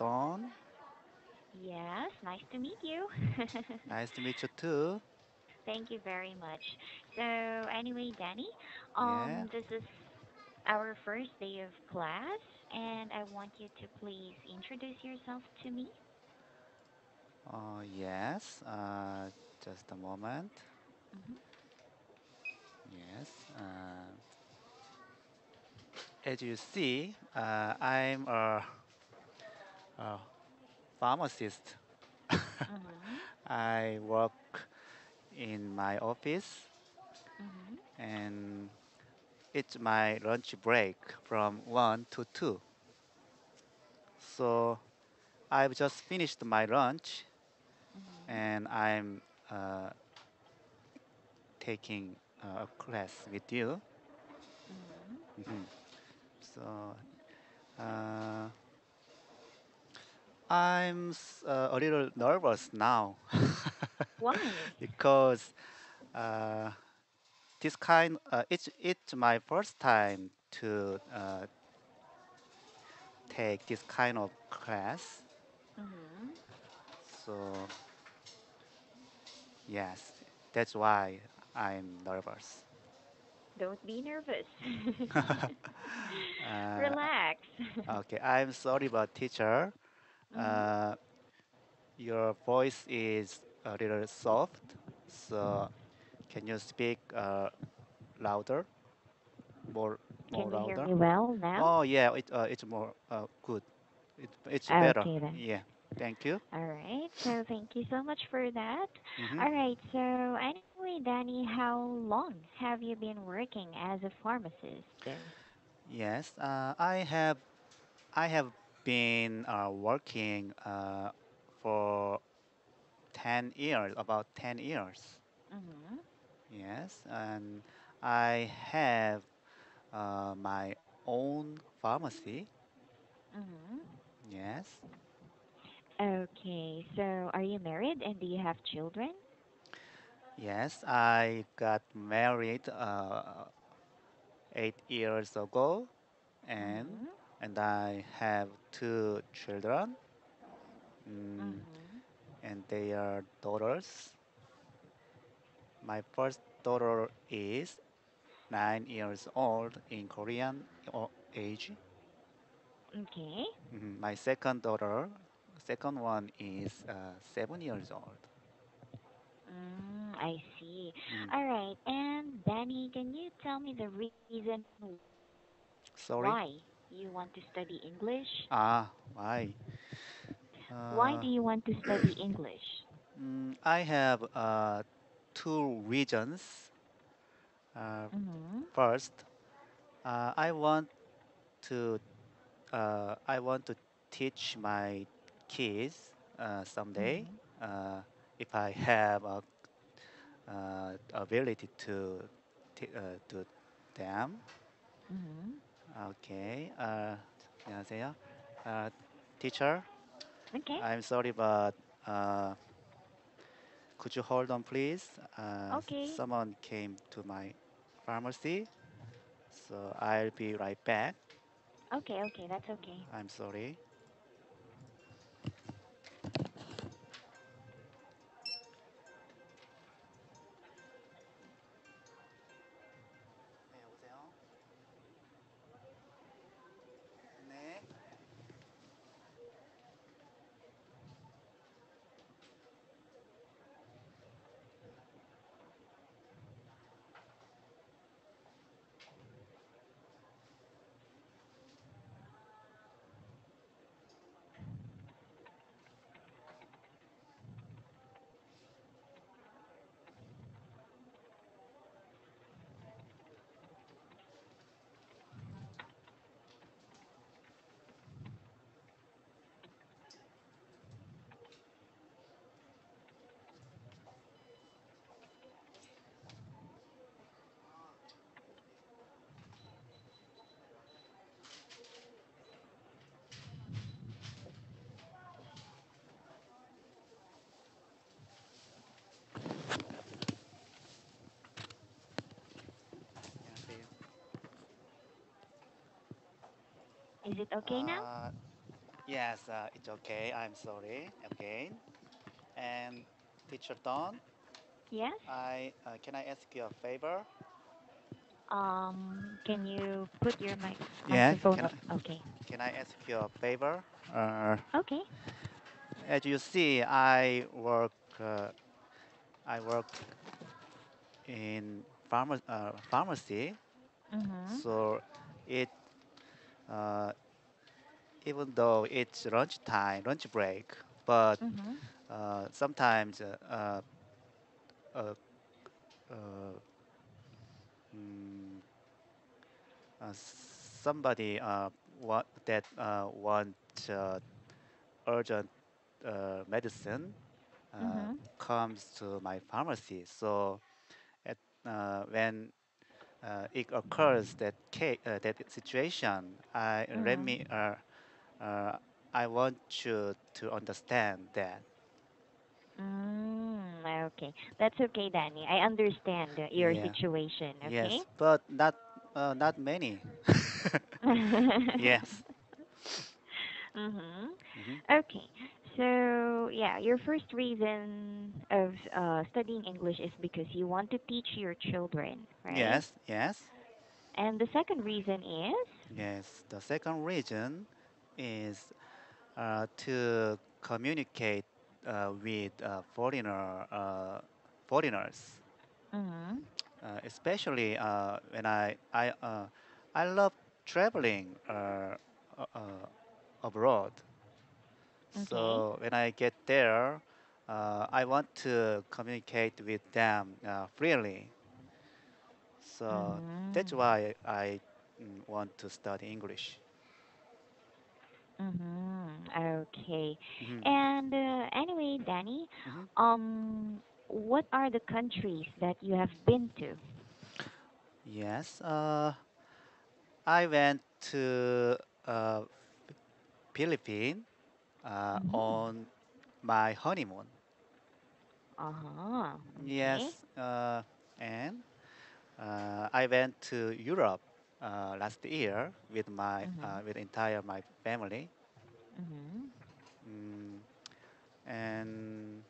Dawn. Yes, nice to meet you. Nice to meet you too. Thank you very much. So, anyway, Danny, Yeah. this is our first day of class, and I want you to please introduce yourself to me. Yes. Just a moment. Hmm. Yes. As you see, I'm a pharmacist. Hmm. I work in my office, Hmm. and it's my lunch break from 1 to 2. So I've just finished my lunch, Hmm. and I'm uh, taking a class with you. Hmm. Mhm. So uh, a little nervous now Why? because uh, it's my first time to take this kind of class. Hmm. So yes, that's why I'm nervous. Don't be nervous. uh, Relax. okay, I'm sorry about teacher. Hmm. Uh, your voice is a little soft, so can you speak louder, more Can more you hear louder? me well now? Oh yeah, it's more good. It's better. Okay, then. Yeah, thank you. All right. So thank you so much for that. Hmm. All right. So anyway, Danny, how long have you been working as a pharmacist? Yes, I have been working for 10 years, about 10 years. Mhm. Yes, and I have my own pharmacy. Mhm. Yes, Okay. So are you married and do you have children? yes, I got married 8 years ago, and Mhm. and I have two children, mm, Mhm. and they are daughters. My first daughter is 9 years old in Korean age. Okay. My second daughter, second one is 7 years old. I see. Mm, All right. And Danny, can you tell me the reason why sorry. you want to study English? Why? Why Uh, do you want to study English? I have two reasons. Uh, Mhm. First, uh, I want I want to teach my kids someday Mhm. if I have a ability to them. Mhm. Okay. 안녕하세요. Uh, Teacher, Okay. I'm sorry, but uh, could you hold on, please? Okay. Someone came to my pharmacy, so I'll be right back. Okay, okay, that's okay. I'm sorry. 네, 여보세요? 네. 안녕하세요. Is it okay now? Uh, Yes, it's okay. I'm sorry again. And teacher Don, Yes. I can I ask you a favor? Can you put your Yes, microphone up? Okay. can I ask you a favor? Uh, Okay. as you see, uh, I work in pharmacy, Mhm. so it uh, even though it's lunch break, but Mhm. sometimes uh, uh, mm, somebody want urgent medicine Mhm. comes to my pharmacy. So at, when it occurs that situation, Mhm. uh, I want you to understand that. Okay. That's okay, Danny. I understand your Yeah. situation, okay? Yes, but not many. Yes. Mhm. Hmm. Okay. So, yeah, your first reason of studying English is because you want to teach your children, right? Yes. Yes. And the second reason is? Yes. The second reason is to communicate with foreigners, Mhm. especially when I love traveling abroad. Okay. So when I get there, I want to communicate with them freely. So that's Mhm. why I want to study English. Okay. Hmm. And anyway, Danny, Hmm. what are the countries that you have been to? Yes, I went to Philippines Mhm. on my honeymoon. Uh-huh. Okay. Yes, and I went to Europe last year Mhm. with entire my family. Mhm. Mm, and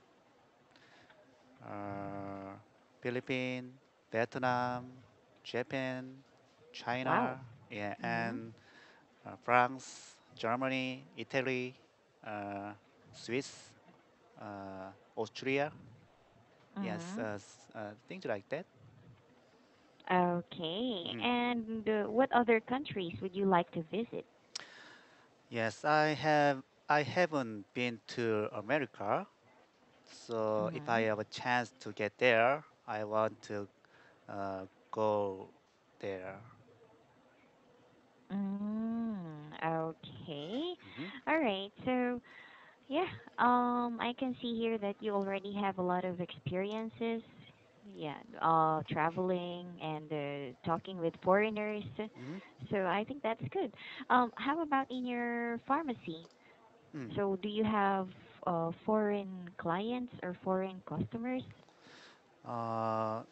uh, Philippines, Vietnam, Japan, Wow. China, yeah, Mhm. and France, Germany, Italy, uh, Swiss, Austria, yes, Mhm. things like that. Okay. Mhm. And what other countries would you like to visit? Yes, I haven't been to America, so if I Mhm. have a chance to get there, I want to go there. Okay. Hmm. All right. So, yeah, I can see here that you already have a lot of experiences. Yeah, traveling and talking with foreigners. Hmm. So I think that's good. How about in your pharmacy? Mm. So do you have foreign clients or foreign customers?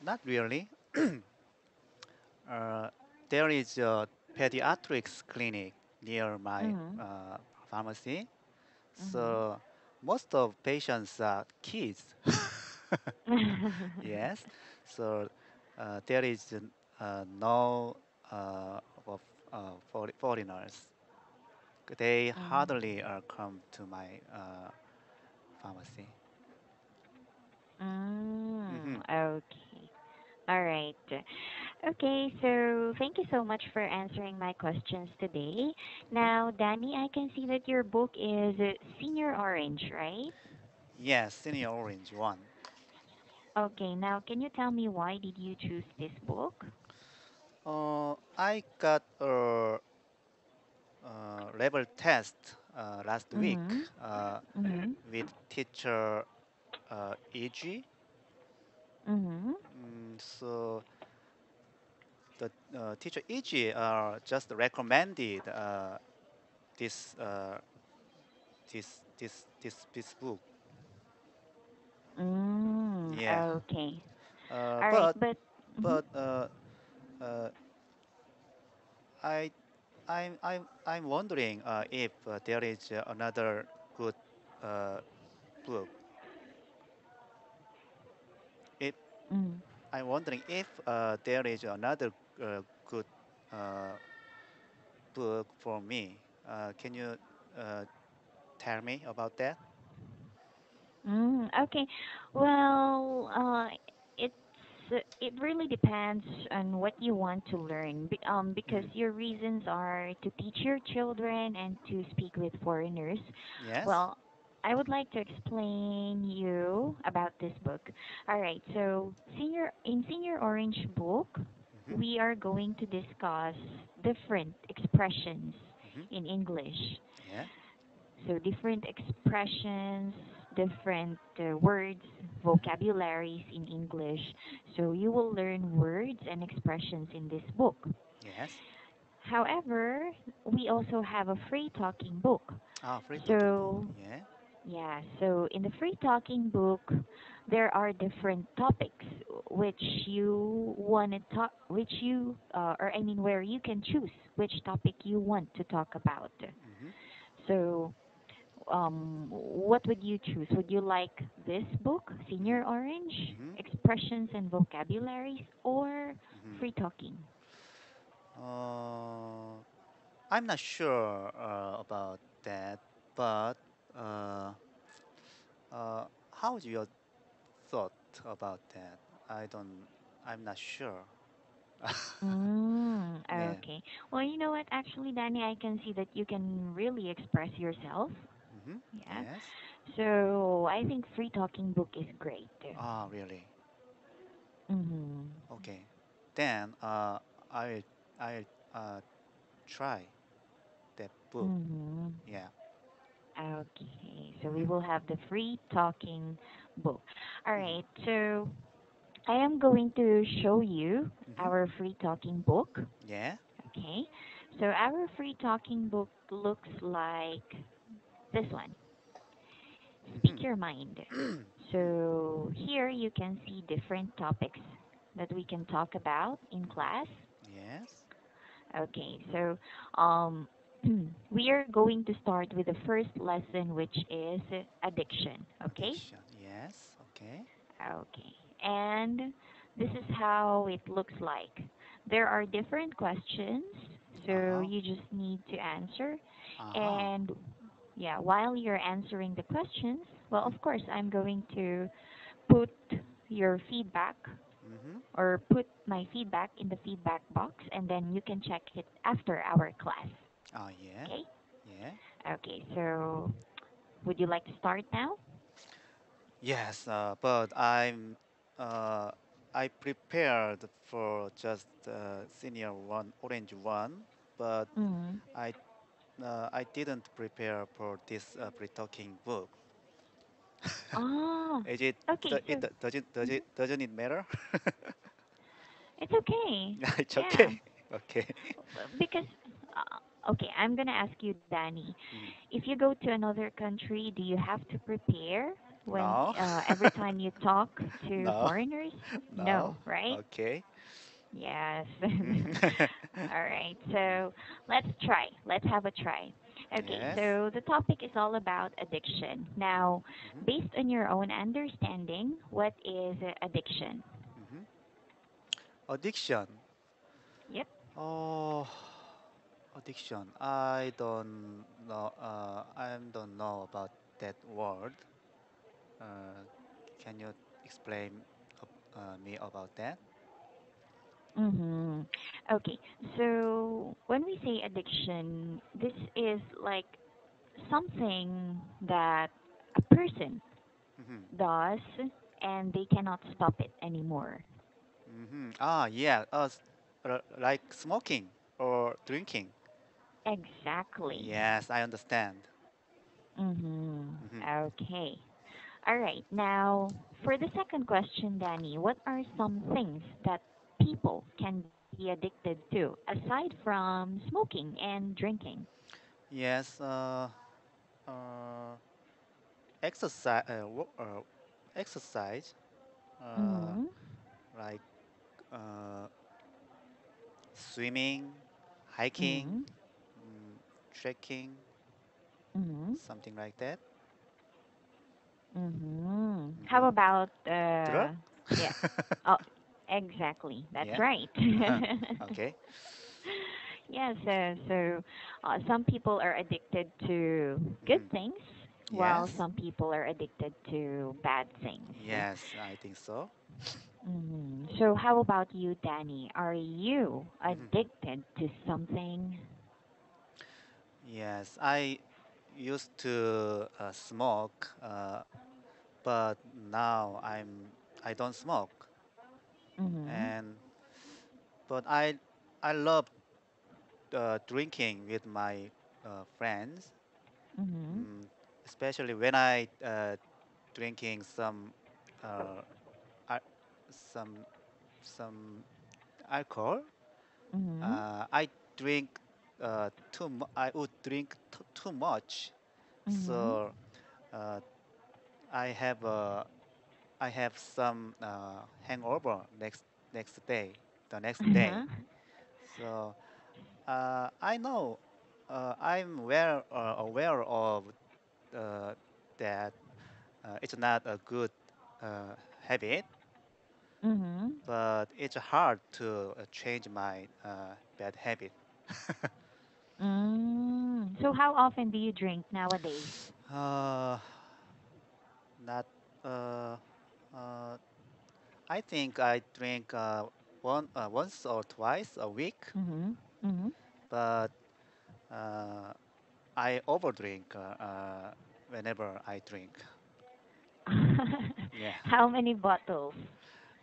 Not really. Uh, there is a pediatrics clinic near my Mhm. pharmacy, Mhm. so most of patients are kids. Yes, so there is no of foreigners. They Mhm. hardly come to my pharmacy. Hmm. Okay. All right. Okay, so thank you so much for answering my questions today. Hmm. Now, Danny, I can see that your book is Senior Orange, right? Yes, senior orange one. Okay, now can you tell me why did you choose this book? I got a level test last week Mhm. Mhm. with teacher EG. Mhm. So the teacher EG just recommended this this book. Yeah, Okay. uh, All right, but but mhm. but uh, I I'm wondering if there is another good uh, book. If Mm. I'm wondering if there is another good uh, book for me. Can you uh, tell me about that? Okay. Well, it's it really depends on what you want to learn. Because Mhm. your reasons are to teach your children and to speak with foreigners. Yes. Well, I would like to explain you about this book. All right. So, Senior Orange book, Hmm. we are going to discuss different expressions Hmm. in English. Yeah. So different expressions, different words, Hmm. vocabularies in English. So you will learn words and expressions in this book. Yes. However, we also have a free talking book. Ah, free talking book. So Yeah. yeah, so in the free talking book, there are different topics which you want to talk, which you, or I mean, where you can choose which topic you want to talk about. Hmm. So what would you choose? Would you like this book, Hmm. Senior Orange, Hmm. Expressions and Vocabularies, or Hmm. Free Talking? Uh, I'm not sure about that, but uh, how's your thought about that? I don't. I'm not sure. Yeah. Okay. Well, you know what? Actually, Danny, I can see that you can really express yourself. Hmm. Yeah. Yes. So I think Free Talking book is great. Ah, really? Mm-hmm. Okay. Then I I try that book. Mm-hmm. Yeah. Okay. So we Hmm. will have the Free Talking book. All Hmm. right. So I am going to show you Hmm. our Free Talking book. Yeah. Okay, so our free talking book looks like this one, Speak Hmm. Your Mind. Hmm. So here you can see different topics that we can talk about in Hmm. class. Yes. Okay, so um, we are going to start with the first lesson, which is addiction. Okay? Addiction. Yes. Okay. Okay. And this is how it looks like. There are different questions, so Uh-huh. you just need to answer. Uh-huh. And yeah, while you're answering the questions, well, Mm-hmm. of course, I'm going to put your feedback Mm-hmm. or put my feedback in the feedback box, and then you can check it after our class. Oh, yeah. Okay? Yeah. Okay, so would you like to start now? Yes, but uh, I prepared for just senior one, orange one, but Mm. I I didn't prepare for this pre-talking book. Oh, Is it, okay, so. Mhm. doesn't it matter? It's okay. It's Yeah. okay. Okay. Because, okay, I'm going to ask you, Danny. Mm. If you go to another country, do you have to prepare when No. every time you talk to No. foreigners? No. No, right? Okay. Yes. Mhm. All right. So let's try. Let's have a try. Okay. Yes. So the topic is all about addiction. Now, Mm-hmm. based on your own understanding, what is addiction? Hmm. Addiction. Yep. Oh, addiction. I don't know. I don't know about that word. Uh, can you explain me about that? Mm-hmm. Okay. So when we say addiction, this is like something that a person Mm-hmm. does and they cannot stop it anymore. Mm-hmm. Ah, yeah. Like smoking or drinking. Exactly. Yes, I understand. Mm-hmm. Mm-hmm. Okay. All right. Now, for the second question, Danny, what are some things that people can be addicted to aside from smoking and drinking? Yes. Uh, exercise. Exercise. Uh, Mm-hmm. like uh, swimming, hiking, Mm-hmm. trekking, Mm-hmm. something like that. Mm-hmm. Hmm. How about Drug? yeah. Oh, exactly. That's Yeah. right. Uh-huh. Okay. Yeah, so some people are addicted to good Hmm. things, while Yes. some people are addicted to bad things. Yes, I think so. So how about you, Danny? Are you Hmm. addicted to something? Yes, I used to smoke, but now I don't smoke. Mm-hmm. And but I love drinking with my friends, Mm-hmm. mm, especially when I drinking uh, al- some some alcohol. Mm-hmm. I drink I would drink too much, Mm-hmm. so uh, I have I have some hangover the next day. Uh-huh. So I know I'm well aware of uh, that it's not a good habit, Mm-hmm. but it's hard to change my bad habit. So how often do you drink nowadays? uh, not uh, uh, I think I drink once or twice a week, Mm-hmm. Mm-hmm. but uh, I overdrink whenever I drink. Yeah. How many bottles?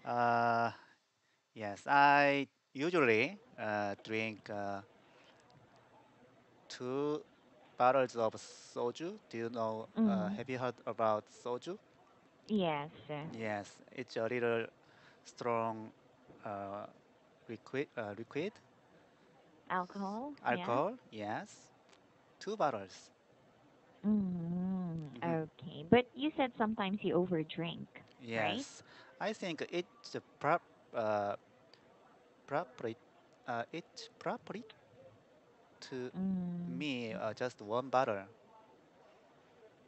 Uh, yes, I usually drink 2 bottles of soju. Do you know? Mm. Have you heard about soju? Yes. Yes, it's a little strong uh, liquid Alcohol? Yeah. alcohol. Yes, 2 bottles. Hmm. Okay. But you said sometimes you overdrink, right? Yes, I think uh, proper it's proper to Mm. me just 1 bottle.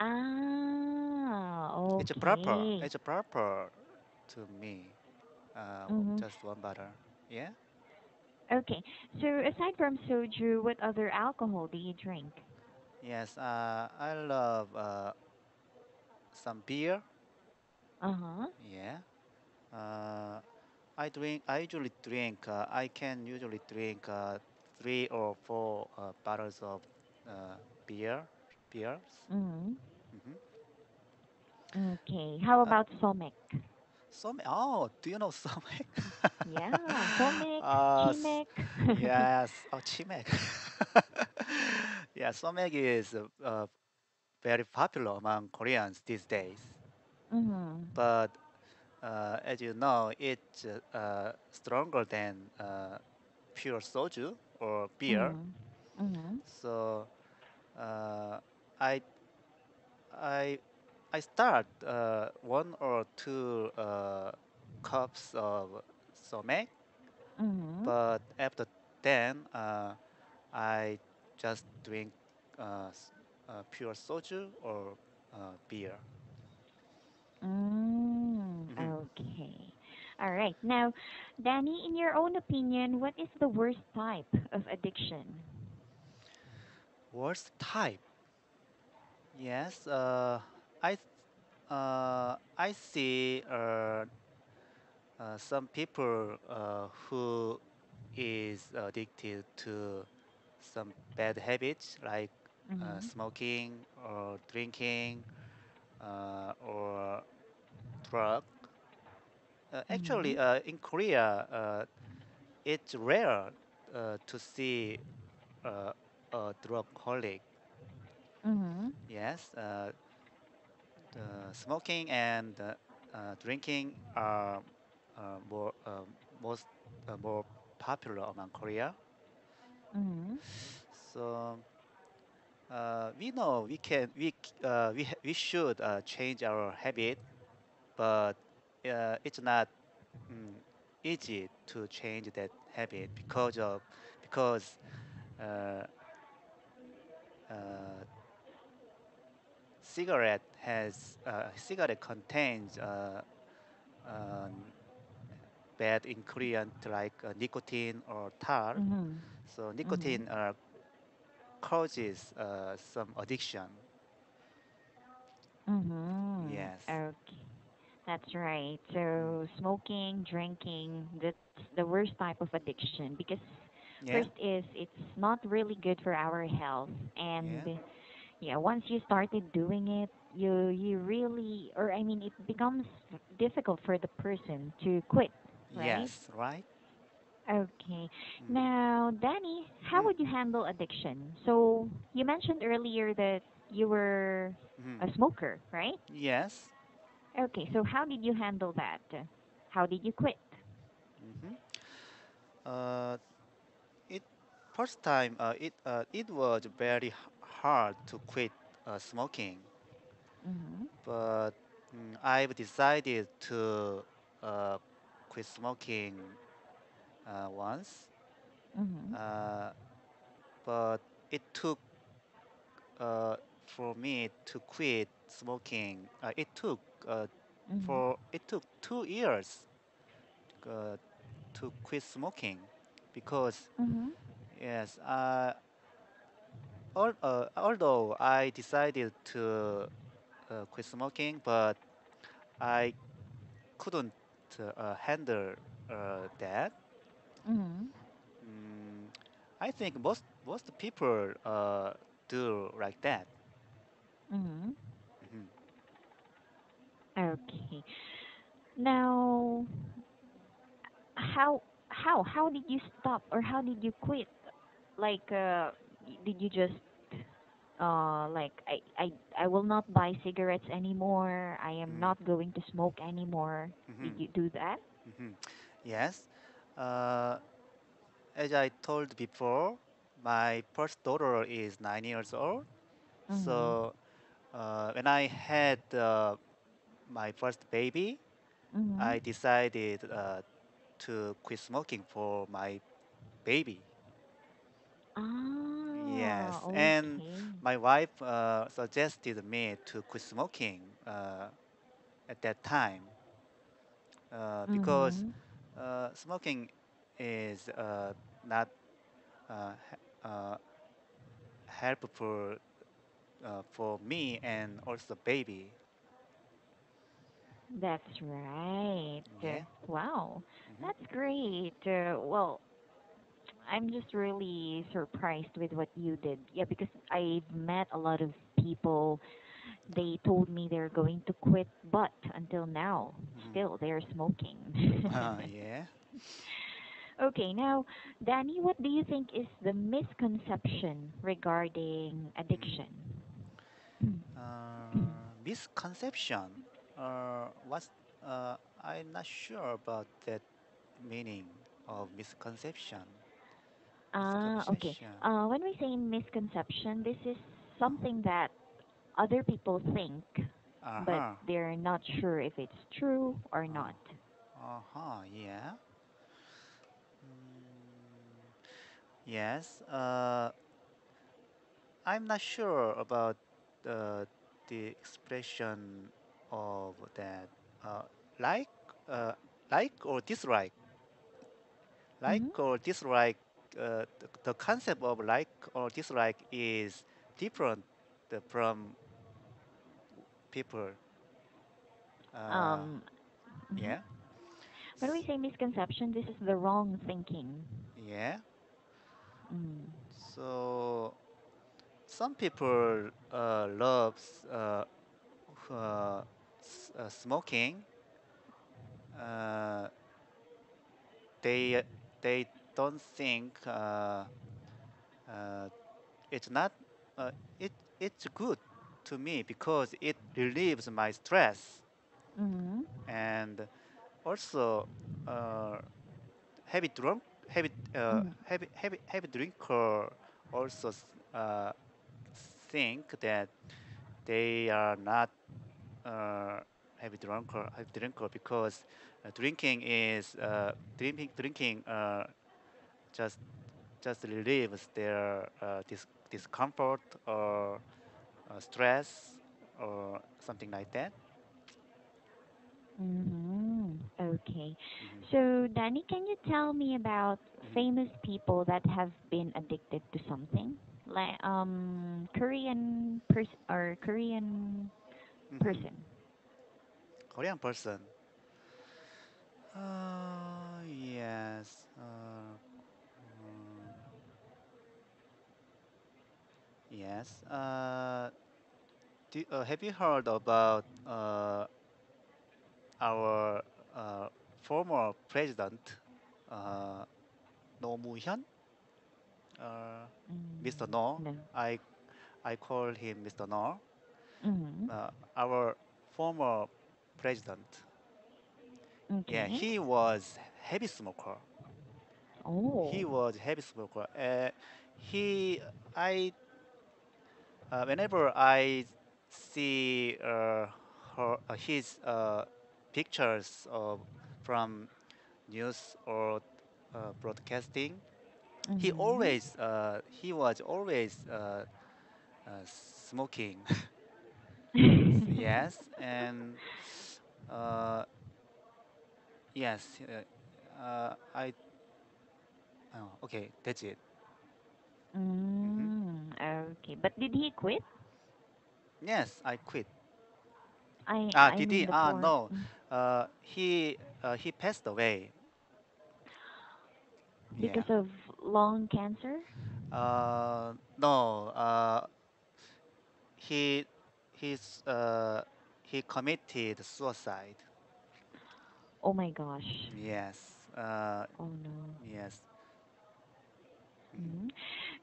Ah, okay. It's proper to me. Mm-hmm. Just 1 bottle. Yeah. Okay. So aside from soju, what other alcohol do you drink? Yes. I love some beer. Uh-huh. Yeah. Uh, I usually drink. I can usually drink 3 or 4 bottles of uh, beer. Beers. Mm-hmm. Hmm. Okay. How Uh, about Somek? Oh, do you know Somek? Yeah, Somek, uh, s- Chimek. yes. Oh, Chimek. Yeah, Somek is very popular among Koreans these days. Mm-hmm. But as you know, it's stronger than pure soju or beer. Mm-hmm. Mm-hmm. So uh, I I I start 1 or 2 cups of somek, Mm-hmm. but after then I just drink pure soju or beer. Hmm. Okay. All right. Now, Danny, in your own opinion, what is the worst type of addiction? Worst type? Yes. I see some people who is addicted to some bad habits like Mm-hmm. smoking or drinking or drug. Mm-hmm. Actually, in Korea, it's rare to see uh, a drug holic. Mm-hmm. Yes, the smoking and drinking are more most more popular among Korea. Mm-hmm. So we know we should change our habit, but it's not mm, easy to change that habit because uh, uh, cigarette contains uh, bad ingredient like nicotine or tar. Mhm. So Mhm. nicotine causes some addiction. Mhm. Yes. Okay. That's right. Mm. So smoking, drinking, that's the worst type of addiction because Yeah. first is it's not really good for our health, and Yeah. yeah, once you started doing it, you really, or I mean it becomes difficult for the person to quit, right? Yes. Right. Okay. Mm. Now, Danny, how Mm. would you handle addiction? So, you mentioned earlier that you were Mm. a smoker, right? Yes. Okay, so how did you handle that? How did you quit? Hmm. Uh, it first time it was very hard to quit smoking, Mhm. but I've decided to uh, quit smoking once. Mhm. Uh, but it took for me to quit smoking. Uh, Mhm. it took 2 years uh, to quit smoking because Mhm. yes, although I decided to quit smoking, but I couldn't handle that. Mhm. Mm, I think most people do like that. Mhm. Mhm. Okay. Now, how did you stop or how did you quit? Like, did you just like I will not buy cigarettes anymore. I am Mhm. not going to smoke anymore. Did Mhm. you do that? Mhm. Yes. Uh, as I told before, my first daughter is 9 years old. Mhm. So when I had my first baby, Mhm. I decided to quit smoking for my baby. Ah, Yes, and okay. my wife suggested me to quit smoking at that time because Mhm. smoking is not helpful for me and also baby. That's right. Yeah. Wow, Hmm. that's great. Well, I'm just really surprised with what you did. Yeah, because I've met a lot of people. They told me they're going to quit, but until now, Hmm. still they're smoking. Yeah. Okay, now, Danny, what do you think is the misconception regarding Mhm. addiction? Mm. Misconception. What's I'm not sure about that meaning of misconception. Ah, okay. Misconception. When we say misconception, this is something that other people think, Uh but huh. they're not sure if it's true or Uh not. huh. Yeah. Mm, yes. I'm not sure about uh, the expression of that. Uh, like, uh, like or dislike. Like Mm-hmm. or dislike. The concept of like or dislike is different from people. Uh, Um, mhm. yeah. When we say misconception, this is the wrong thinking. Yeah. Mm. So some people loves smoking. Uh, they they don't think uh, it's not uh, it it's good to me because it relieves my stress Mm-hmm. and also uh, heavy drunk Mm-hmm. heavy drinker also think that they are not uh, heavy drinker because drinking just just relieves their discomfort or stress or something like that. Mm-hmm. Okay. Hmm. So, Danny, can you tell me about Hmm. famous people that have been addicted to something? Like Korean or Korean Hmm. person. Korean person. Yes. Yes. Have you heard about our former president, uh, No Moo-hyun? Mr. No. No. I I call him Mr. No. Mm-hmm. Our former president. Yeah, Okay. he was heavy smoker. Oh. He was heavy smoker. He, I, whenever I see his pictures from news or broadcasting, Mm-hmm. he was always smoking. Yes, and uh, yes, I. Oh, okay, that's it. Hmm. Okay. But did he quit? Yes, I quit. I Did mean he? the poor. No. He passed away. Yeah. Because of lung cancer? No. He he's he committed suicide. Oh my gosh. Yes. Oh no. Yes. Mhm. Mhm.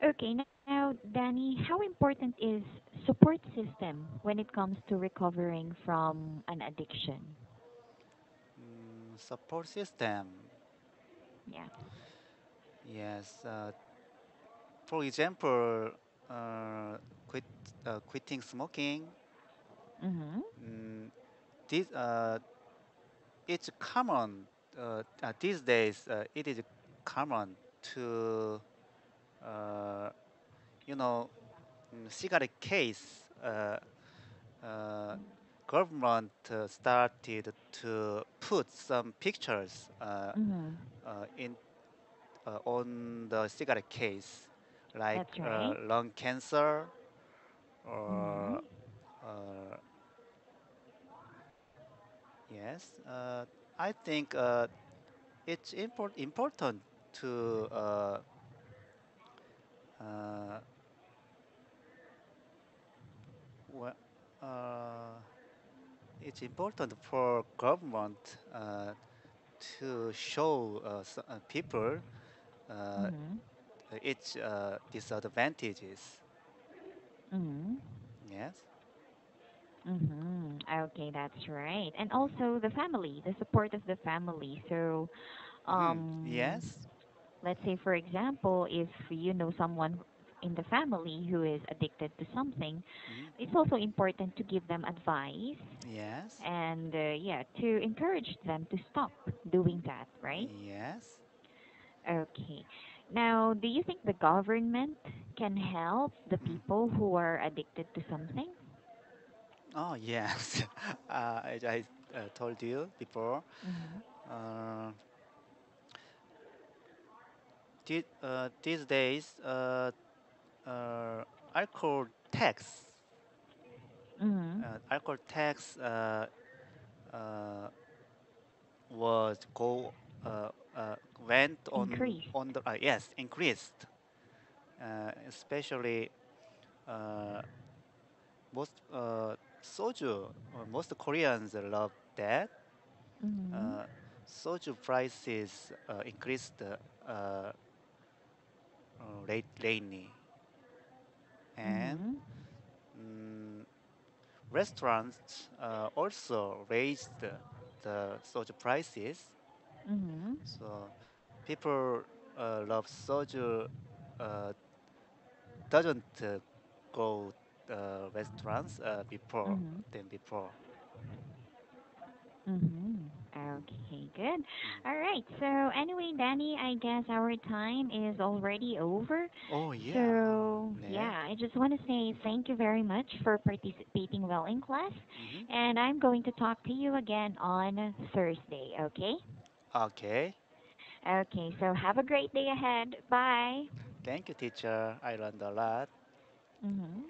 Okay, now, Danny, how important is support system when it comes to recovering from an addiction? Support system. Yeah. Yes. For example, uh, quit quitting smoking. Mhm. Mm, this it's common these days. It is common to uh, you know cigarette case. Uh, Government started to put some pictures Mhm. in on the cigarette case, like That's right. lung cancer or Mhm. uh, yes. I think it's important to uh, wha- uh, it's important for government to show people uh, Mhm. its disadvantages. Mhm. Yes. Mhm. Okay, that's right. And also the family, the support of the family. So, Hmm. um Yes. let's say for example, if you know someone in the family who is addicted to something, Hmm. it's also important to give them advice Yes. and yeah, to encourage them to stop doing that, right? Yes. Okay. Now, do you think the government can help the Mm. people who are addicted to something? Oh yes. As I told you before, Mm-hmm. uh, these days, uh, alcohol tax, Mm-hmm. alcohol tax uh, was go went Increased. on the yes increased, especially uh, most soju. Most Koreans love that. Mm-hmm. Uh, Soju prices increased lately, and Mm-hmm. mm, restaurants also raised the soju prices. Mm-hmm. So people love soju uh, doesn't go restaurants before Mm-hmm. than before. Mm-hmm. Okay, good. Mhm. All right. So anyway, Danny, I guess our time is already over. Oh yeah. So 네. yeah, I just want to say thank you very much for participating well in class, Mhm. and I'm going to talk to you again on Thursday. Okay? Okay. Okay. So have a great day ahead. Bye. Thank you, teacher. I learned a lot. Mm-hmm.